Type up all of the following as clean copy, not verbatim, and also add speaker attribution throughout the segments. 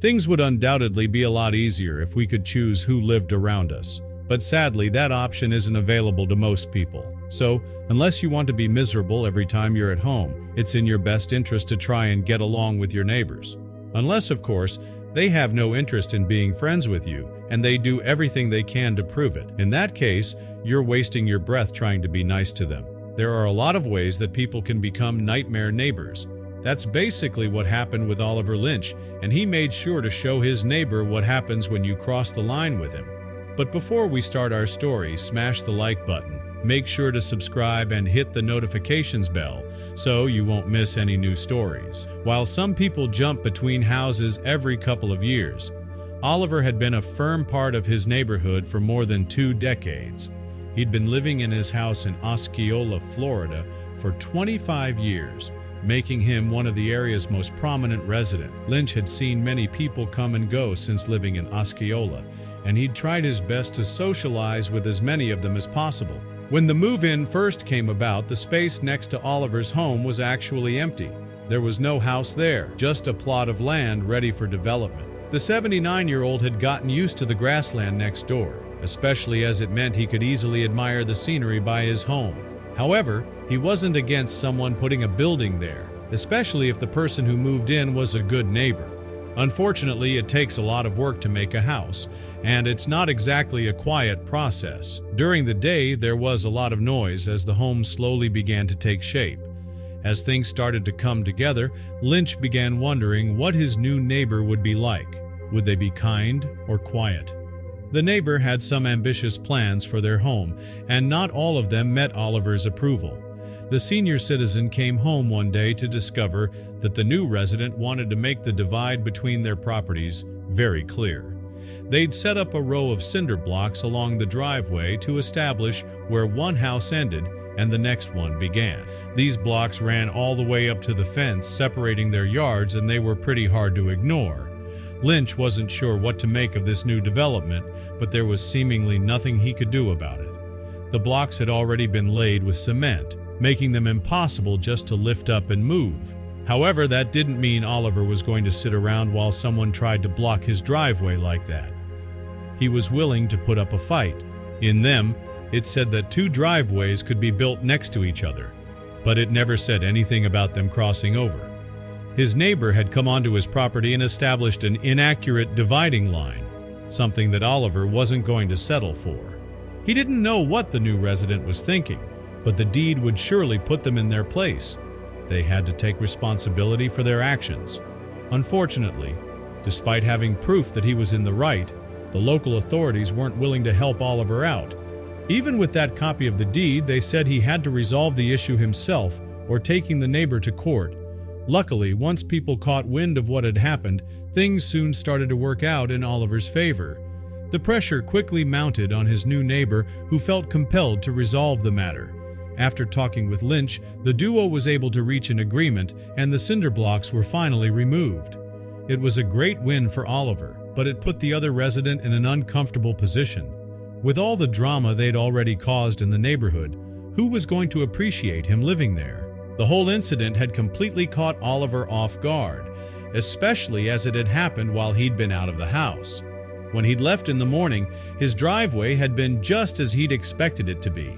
Speaker 1: Things would undoubtedly be a lot easier if we could choose who lived around us, but sadly that option isn't available to most people. So, unless you want to be miserable every time you're at home, it's in your best interest to try and get along with your neighbors. Unless, of course, they have no interest in being friends with you, and they do everything they can to prove it. In that case, you're wasting your breath trying to be nice to them. There are a lot of ways that people can become nightmare neighbors. That's basically what happened with Oliver Lynch, and he made sure to show his neighbor what happens when you cross the line with him. But before we start our story, smash the like button, make sure to subscribe and hit the notifications bell so you won't miss any new stories. While some people jump between houses every couple of years, Oliver had been a firm part of his neighborhood for more than 2 decades. He'd been living in his house in Osceola, Florida for 25 years, making him one of the area's most prominent residents. Lynch had seen many people come and go since living in Osceola, and he'd tried his best to socialize with as many of them as possible. When the move-in first came about, the space next to Oliver's home was actually empty. There was no house there, just a plot of land ready for development. The 79-year-old had gotten used to the grassland next door, especially as it meant he could easily admire the scenery by his home. However, he wasn't against someone putting a building there, especially if the person who moved in was a good neighbor. Unfortunately, it takes a lot of work to make a house, and it's not exactly a quiet process. During the day, there was a lot of noise as the home slowly began to take shape. As things started to come together, Lynch began wondering what his new neighbor would be like. Would they be kind or quiet? The neighbor had some ambitious plans for their home, and not all of them met Oliver's approval. The senior citizen came home one day to discover that the new resident wanted to make the divide between their properties very clear. They'd set up a row of cinder blocks along the driveway to establish where one house ended and the next one began. These blocks ran all the way up to the fence separating their yards, and they were pretty hard to ignore. Lynch wasn't sure what to make of this new development, but there was seemingly nothing he could do about it. The blocks had already been laid with cement, making them impossible just to lift up and move. However, that didn't mean Oliver was going to sit around while someone tried to block his driveway like that. He was willing to put up a fight. In them, it said that 2 driveways could be built next to each other, but it never said anything about them crossing over. His neighbor had come onto his property and established an inaccurate dividing line, something that Oliver wasn't going to settle for. He didn't know what the new resident was thinking, but the deed would surely put them in their place. They had to take responsibility for their actions. Unfortunately, despite having proof that he was in the right, the local authorities weren't willing to help Oliver out. Even with that copy of the deed, they said he had to resolve the issue himself or taking the neighbor to court. Luckily, once people caught wind of what had happened, things soon started to work out in Oliver's favor. The pressure quickly mounted on his new neighbor, who felt compelled to resolve the matter. After talking with Lynch, the duo was able to reach an agreement, and the cinder blocks were finally removed. It was a great win for Oliver, but it put the other resident in an uncomfortable position. With all the drama they'd already caused in the neighborhood, who was going to appreciate him living there? The whole incident had completely caught Oliver off guard, especially as it had happened while he'd been out of the house. When he'd left in the morning, his driveway had been just as he'd expected it to be.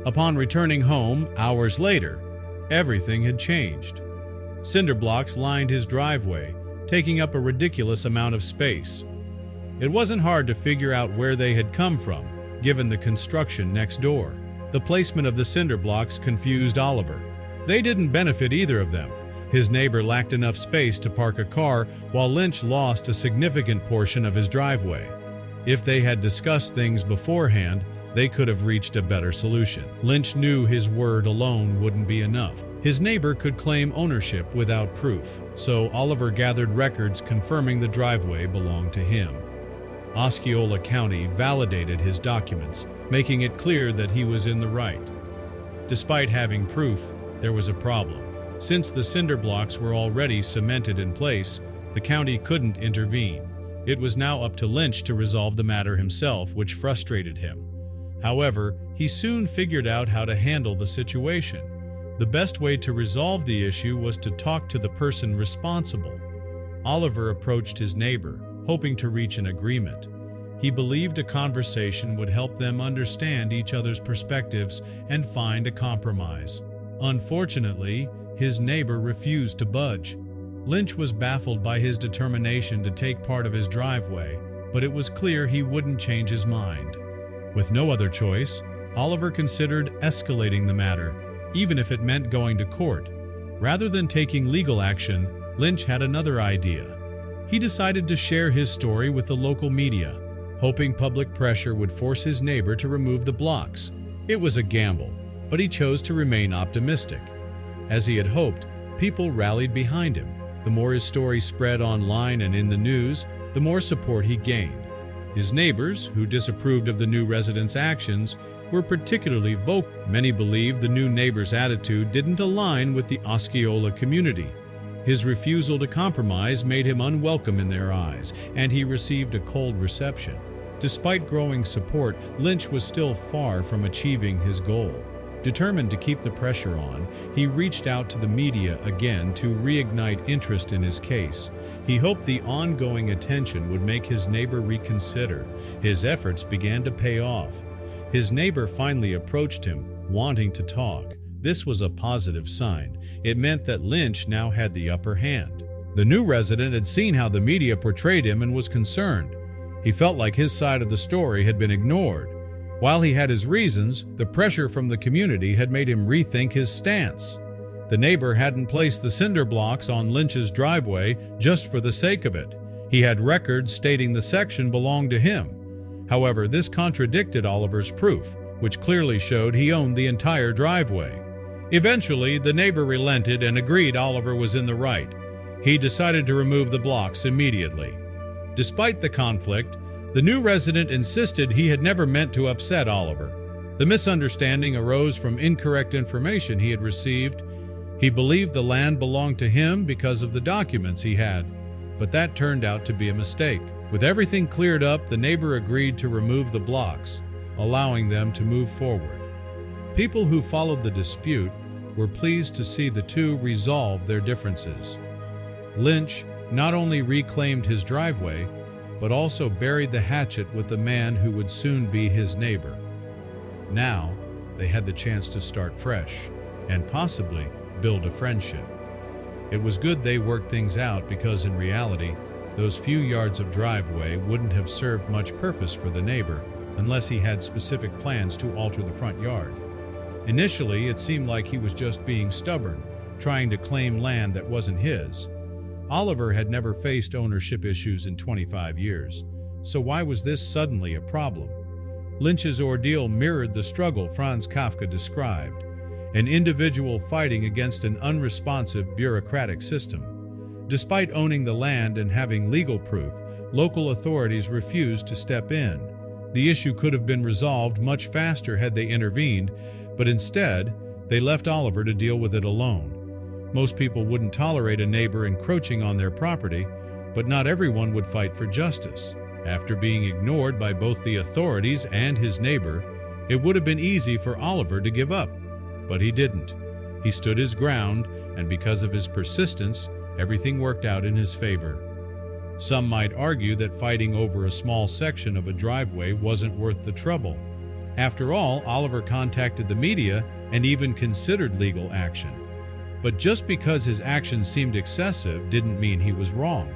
Speaker 1: Upon returning home, hours later, everything had changed. Cinder blocks lined his driveway, taking up a ridiculous amount of space. It wasn't hard to figure out where they had come from, given the construction next door. The placement of the cinder blocks confused Oliver. They didn't benefit either of them. His neighbor lacked enough space to park a car, while Lynch lost a significant portion of his driveway. If they had discussed things beforehand, they could have reached a better solution. Lynch knew his word alone wouldn't be enough. His neighbor could claim ownership without proof, so Oliver gathered records confirming the driveway belonged to him. Osceola County validated his documents, making it clear that he was in the right. Despite having proof, there was a problem. Since the cinder blocks were already cemented in place, the county couldn't intervene. It was now up to Lynch to resolve the matter himself, which frustrated him. However, he soon figured out how to handle the situation. The best way to resolve the issue was to talk to the person responsible. Oliver approached his neighbor, hoping to reach an agreement. He believed a conversation would help them understand each other's perspectives and find a compromise. Unfortunately, his neighbor refused to budge. Lynch was baffled by his determination to take part of his driveway, but it was clear he wouldn't change his mind. With no other choice, Oliver considered escalating the matter, even if it meant going to court. Rather than taking legal action, Lynch had another idea. He decided to share his story with the local media, hoping public pressure would force his neighbor to remove the blocks. It was a gamble, but he chose to remain optimistic. As he had hoped, people rallied behind him. The more his story spread online and in the news, the more support he gained. His neighbors, who disapproved of the new residents' actions, were particularly vocal. Many believed the new neighbor's attitude didn't align with the Osceola community. His refusal to compromise made him unwelcome in their eyes, and he received a cold reception. Despite growing support, Lynch was still far from achieving his goal. Determined to keep the pressure on, he reached out to the media again to reignite interest in his case. He hoped the ongoing attention would make his neighbor reconsider. His efforts began to pay off. His neighbor finally approached him, wanting to talk. This was a positive sign. It meant that Lynch now had the upper hand. The new resident had seen how the media portrayed him and was concerned. He felt like his side of the story had been ignored. While he had his reasons, the pressure from the community had made him rethink his stance. The neighbor hadn't placed the cinder blocks on Lynch's driveway just for the sake of it. He had records stating the section belonged to him. However, this contradicted Oliver's proof, which clearly showed he owned the entire driveway. Eventually, the neighbor relented and agreed Oliver was in the right. He decided to remove the blocks immediately. Despite the conflict, the new resident insisted he had never meant to upset Oliver. The misunderstanding arose from incorrect information he had received. He believed the land belonged to him because of the documents he had, but that turned out to be a mistake. With everything cleared up, the neighbor agreed to remove the blocks, allowing them to move forward. People who followed the dispute were pleased to see the two resolve their differences. Lynch not only reclaimed his driveway, but also buried the hatchet with the man who would soon be his neighbor. Now, they had the chance to start fresh, and possibly build a friendship. It was good they worked things out because in reality, those few yards of driveway wouldn't have served much purpose for the neighbor unless he had specific plans to alter the front yard. Initially, it seemed like he was just being stubborn, trying to claim land that wasn't his. Oliver had never faced ownership issues in 25 years, so why was this suddenly a problem? Lynch's ordeal mirrored the struggle Franz Kafka described, an individual fighting against an unresponsive bureaucratic system. Despite owning the land and having legal proof, local authorities refused to step in. The issue could have been resolved much faster had they intervened, but instead, they left Oliver to deal with it alone. Most people wouldn't tolerate a neighbor encroaching on their property, but not everyone would fight for justice. After being ignored by both the authorities and his neighbor, it would have been easy for Oliver to give up. But he didn't. He stood his ground, and because of his persistence, everything worked out in his favor. Some might argue that fighting over a small section of a driveway wasn't worth the trouble. After all, Oliver contacted the media and even considered legal action. But just because his actions seemed excessive didn't mean he was wrong.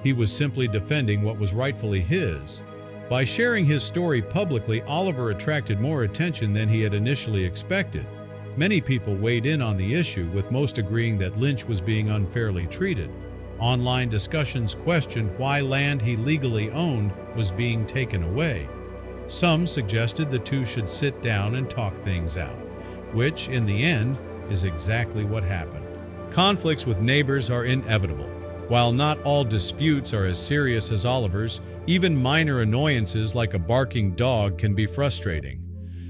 Speaker 1: He was simply defending what was rightfully his. By sharing his story publicly, Oliver attracted more attention than he had initially expected. Many people weighed in on the issue, with most agreeing that Lynch was being unfairly treated. Online discussions questioned why land he legally owned was being taken away. Some suggested the two should sit down and talk things out, which, in the end, is exactly what happened. Conflicts with neighbors are inevitable. While not all disputes are as serious as Oliver's, even minor annoyances like a barking dog can be frustrating.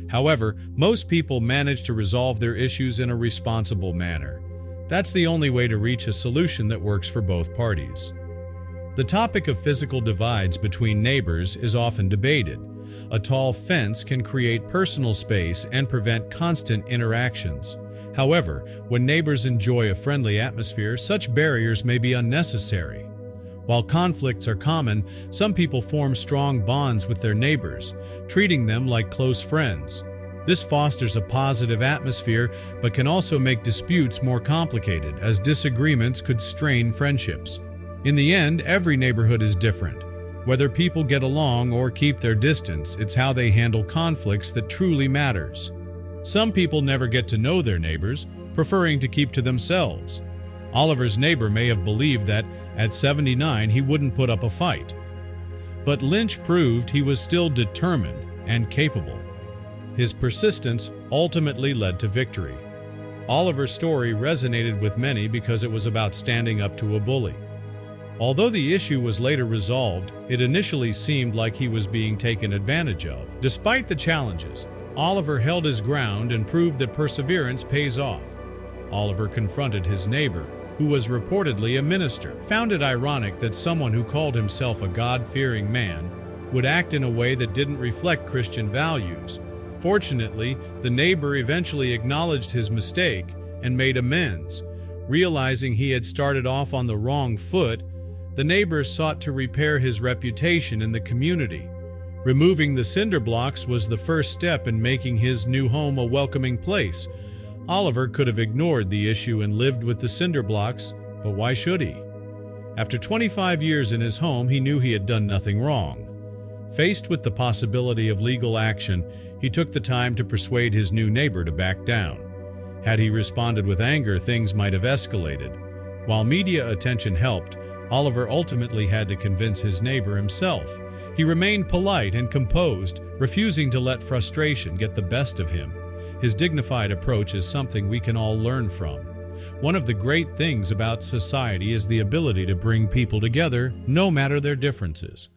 Speaker 1: However, most people manage to resolve their issues in a responsible manner. That's the only way to reach a solution that works for both parties. The topic of physical divides between neighbors is often debated. A tall fence can create personal space and prevent constant interactions. However, when neighbors enjoy a friendly atmosphere, such barriers may be unnecessary. While conflicts are common, some people form strong bonds with their neighbors, treating them like close friends. This fosters a positive atmosphere, but can also make disputes more complicated, as disagreements could strain friendships. In the end, every neighborhood is different. Whether people get along or keep their distance, it's how they handle conflicts that truly matters. Some people never get to know their neighbors, preferring to keep to themselves. Oliver's neighbor may have believed that, at 79, he wouldn't put up a fight. But Lynch proved he was still determined and capable. His persistence ultimately led to victory. Oliver's story resonated with many because it was about standing up to a bully. Although the issue was later resolved, it initially seemed like he was being taken advantage of. Despite the challenges, Oliver held his ground and proved that perseverance pays off. Oliver confronted his neighbor, who was reportedly a minister, found it ironic that someone who called himself a God-fearing man would act in a way that didn't reflect Christian values. Fortunately, the neighbor eventually acknowledged his mistake and made amends. Realizing he had started off on the wrong foot, the neighbor sought to repair his reputation in the community. Removing the cinder blocks was the first step in making his new home a welcoming place. Oliver could have ignored the issue and lived with the cinder blocks, but why should he? After 25 years in his home, he knew he had done nothing wrong. Faced with the possibility of legal action, he took the time to persuade his new neighbor to back down. Had he responded with anger, things might have escalated. While media attention helped, Oliver ultimately had to convince his neighbor himself. He remained polite and composed, refusing to let frustration get the best of him. His dignified approach is something we can all learn from. One of the great things about society is the ability to bring people together, no matter their differences.